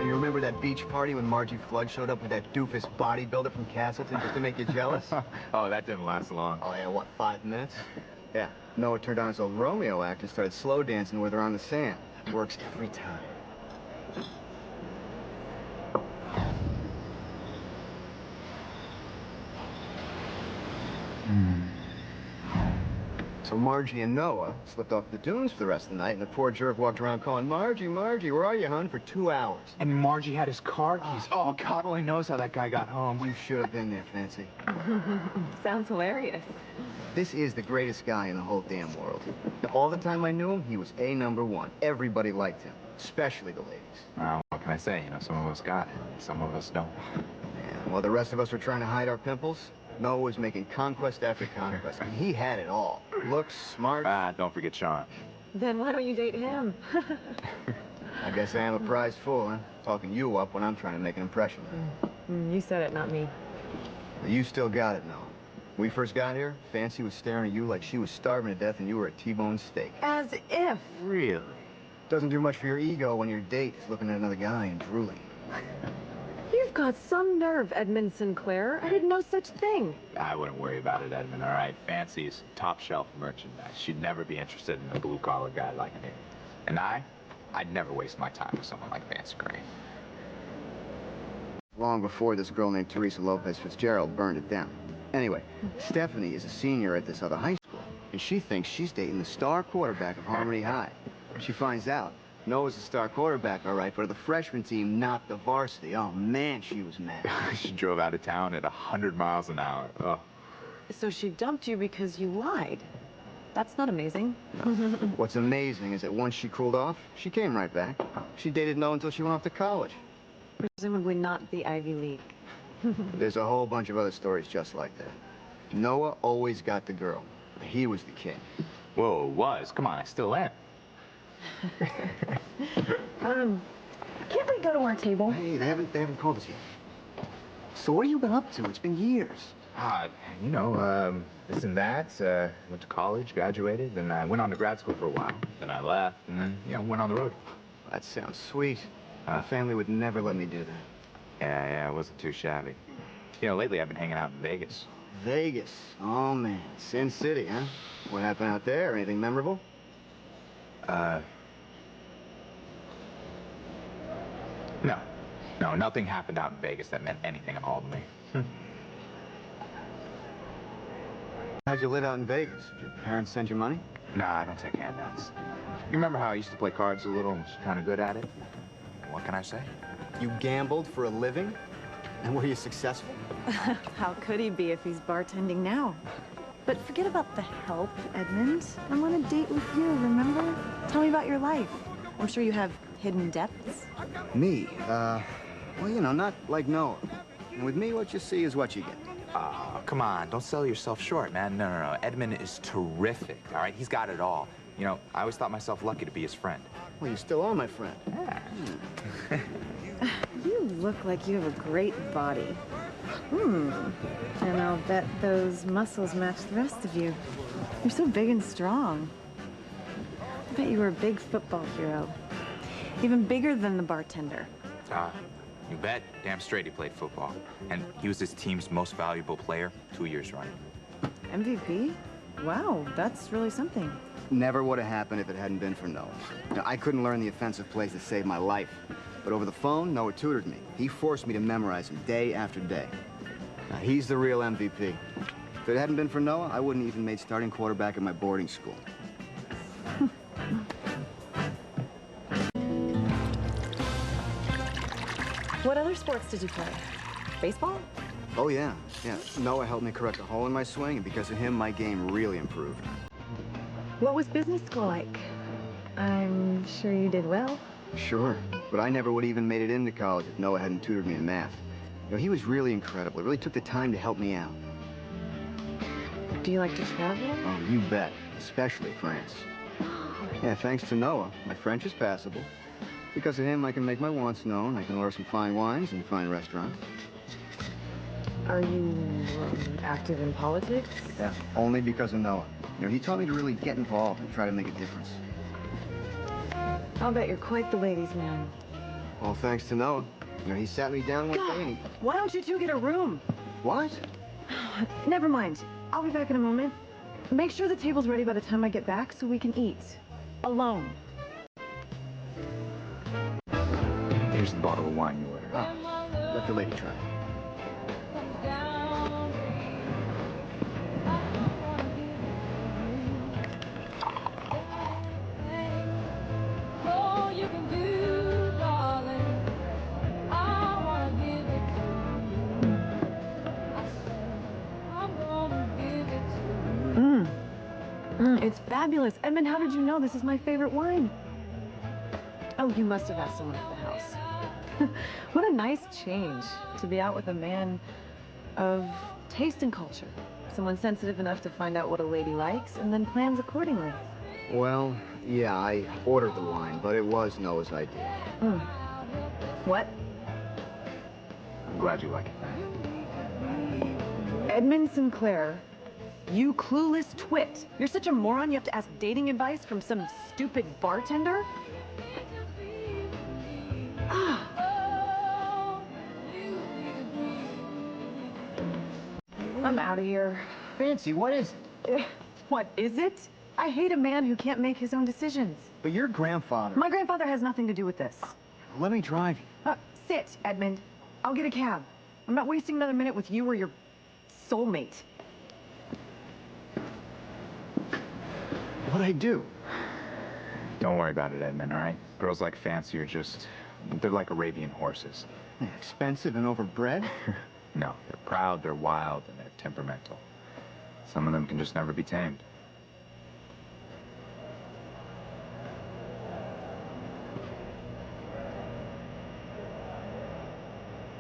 you remember that beach party when Margie Flood showed up with that doofus bodybuilder from Castleton just to make you jealous? Oh, that didn't last long. Oh, yeah, what, 5 minutes? Yeah. Noah turned on his old Romeo act and started slow dancing with her on the sand. That works every time. So Margie and Noah slipped off the dunes for the rest of the night, and the poor jerk walked around calling, Margie, Margie, where are you, hon, for 2 hours. And Margie had his car keys. Oh, God only knows how that guy got home. You should have been there, Fancy. Sounds hilarious. This is the greatest guy in the whole damn world. All the time I knew him, he was #1. Everybody liked him, especially the ladies. Well, what can I say? You know, some of us got it, some of us don't. Yeah, while the rest of us were trying to hide our pimples, Noah was making conquest after conquest. And he had it all. Looks, smart. Ah, don't forget Sean. Then why don't you date him? I guess I am a prize fool, huh? Talking you up when I'm trying to make an impression. You said it, not me. You still got it, Noah. When we first got here, Fancy was staring at you like she was starving to death and you were a T-bone steak. As if. Really? Doesn't do much for your ego when your date is looking at another guy and drooling. You've got some nerve, Edmund Sinclair. I didn't know such thing. I wouldn't worry about it, Edmund, all right? Fancy's top-shelf merchandise. She'd never be interested in a blue-collar guy like me. And I'd never waste my time with someone like Fancy Crane. Long before this girl named Teresa Lopez Fitzgerald burned it down. Anyway, Stephanie is a senior at this other high school, and she thinks she's dating the star quarterback of Harmony High. She finds out Noah's the star quarterback, all right, but the freshman team knocked the varsity. Oh, man, she was mad. She drove out of town at 100 miles an hour. Oh. So she dumped you because you lied. That's not amazing. What's amazing is that once she cooled off, she came right back. She dated Noah until she went off to college. Presumably not the Ivy League. There's a whole bunch of other stories just like that. Noah always got the girl. He was the king. Whoa, was? Come on, I still am. Can't we go to our table? Hey, they haven't called us yet. So what have you been up to? It's been years. You know, this and that. Went to college, graduated, then I went on to grad school for a while. Then I left, and then, you know, went on the road. That sounds sweet. My family would never let me do that. Yeah, it wasn't too shabby. You know, lately I've been hanging out in Vegas. Vegas. Oh, man. Sin City, huh? What happened out there? Anything memorable? No, nothing happened out in Vegas that meant anything at all to me. How'd you live out in Vegas? Did your parents send you money? Nah, I don't take handouts. You remember how I used to play cards a little and was kind of good at it? What can I say? You gambled for a living? And were you successful? How could he be if he's bartending now? But forget about the help, Edmund. I'm on a date with you, remember? Tell me about your life. I'm sure you have hidden depths. Me? Well, you know, not like Noah. And with me, what you see is what you get. Oh, come on, don't sell yourself short, man. No. Edmund is terrific, all right? He's got it all. You know, I always thought myself lucky to be his friend. Well, you still are my friend. Yeah. You look like you have a great body. And I'll bet those muscles match the rest of you. You're so big and strong. I bet you were a big football hero. Even bigger than the bartender. You bet. Damn straight he played football. And he was his team's most valuable player 2 years running. MVP? Wow, that's really something. Never would have happened if it hadn't been for Noah. Now, I couldn't learn the offensive plays that saved my life. But over the phone, Noah tutored me. He forced me to memorize them day after day. Now, he's the real MVP. If it hadn't been for Noah, I wouldn't even made starting quarterback at my boarding school. What other sports did you play? Baseball? Oh, yeah. Noah helped me correct a hole in my swing, and because of him, my game really improved. What was business school like? I'm sure you did well. Sure, but I never would have even made it into college if Noah hadn't tutored me in math. You know, he was really incredible. He really took the time to help me out. Do you like to travel? Oh, you bet. Especially France. Yeah, thanks to Noah, my French is passable. Because of him, I can make my wants known. I can order some fine wines in fine restaurants. Are you active in politics? Yeah, only because of Noah. You know, he taught me to really get involved and try to make a difference. I'll bet you're quite the ladies' man. All thanks to Noah. You know, he sat me down one day and he... Why don't you two get a room? What? Never mind. I'll be back in a moment. Make sure the table's ready by the time I get back so we can eat. Alone. Here's the bottle of wine you ordered. Oh, let the lady try. It's fabulous. Edmund, how did you know this is my favorite wine? Oh, you must have asked someone at the house. What a nice change to be out with a man of taste and culture. Someone sensitive enough to find out what a lady likes and then plans accordingly. Well, yeah, I ordered the wine, but it was Noah's idea. What? I'm glad you like it. Edmund Sinclair, you clueless twit. You're such a moron you have to ask dating advice from some stupid bartender? I'm out of here. Fancy, what is it? What is it? I hate a man who can't make his own decisions. But your grandfather... My grandfather has nothing to do with this. Let me drive you. Sit, Edmund. I'll get a cab. I'm not wasting another minute with you or your soulmate. What'd I do? Don't worry about it, Edmund, all right? Girls like Fancy are just... they're like Arabian horses. Expensive and overbred? No, they're proud, they're wild, and they're temperamental. Some of them can just never be tamed.